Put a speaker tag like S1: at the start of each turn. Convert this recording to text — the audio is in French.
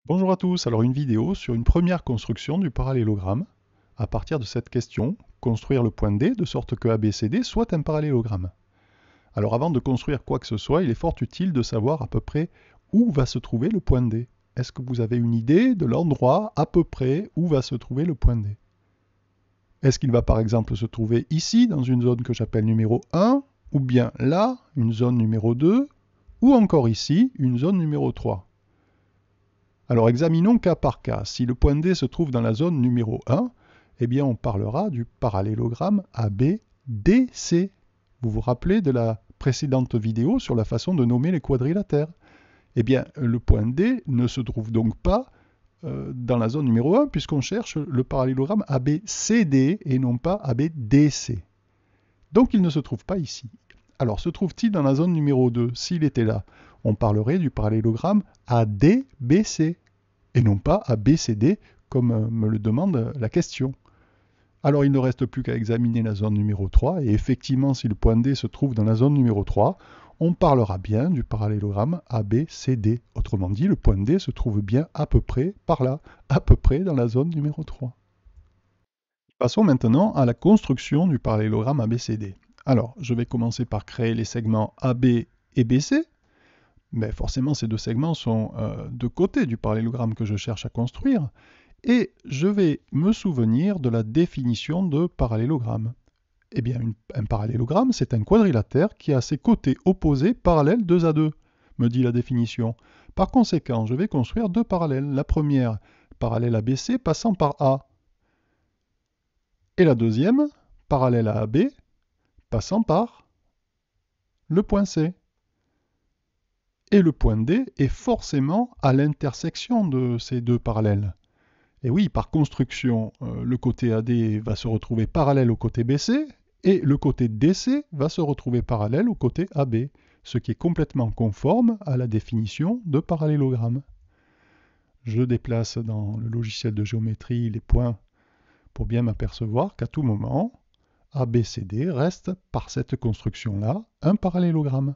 S1: Bonjour à tous, alors une vidéo sur une première construction du parallélogramme à partir de cette question, construire le point D de sorte que ABCD soit un parallélogramme. Alors avant de construire quoi que ce soit, il est fort utile de savoir à peu près où va se trouver le point D. Est-ce que vous avez une idée de l'endroit à peu près où va se trouver le point D? Est-ce qu'il va par exemple se trouver ici, dans une zone que j'appelle numéro 1, ou bien là, une zone numéro 2, ou encore ici, une zone numéro 3? Alors examinons cas par cas. Si le point D se trouve dans la zone numéro 1, eh bien on parlera du parallélogramme ABDC. Vous vous rappelez de la précédente vidéo sur la façon de nommer les quadrilatères? Eh bien le point D ne se trouve donc pas dans la zone numéro 1 puisqu'on cherche le parallélogramme ABCD et non pas ABDC. Donc il ne se trouve pas ici. Alors se trouve-t-il dans la zone numéro 2? S'il était là, on parlerait du parallélogramme ADBC et non pas ABCD comme me le demande la question. Alors il ne reste plus qu'à examiner la zone numéro 3 et effectivement si le point D se trouve dans la zone numéro 3, on parlera bien du parallélogramme ABCD. Autrement dit, le point D se trouve bien à peu près par là, à peu près dans la zone numéro 3. Passons maintenant à la construction du parallélogramme ABCD. Alors, je vais commencer par créer les segments AB et BC. Mais forcément, ces deux segments sont de côté du parallélogramme que je cherche à construire. Et je vais me souvenir de la définition de parallélogramme. Eh bien, un parallélogramme, c'est un quadrilatère qui a ses côtés opposés parallèles 2 à 2, me dit la définition. Par conséquent, je vais construire deux parallèles. La première, parallèle à BC, passant par A. Et la deuxième, parallèle à AB, passant par le point C. Et le point D est forcément à l'intersection de ces deux parallèles. Et oui, par construction, le côté AD va se retrouver parallèle au côté BC, et le côté DC va se retrouver parallèle au côté AB, ce qui est complètement conforme à la définition de parallélogramme. Je déplace dans le logiciel de géométrie les points pour bien m'apercevoir qu'à tout moment, ABCD reste, par cette construction-là, un parallélogramme.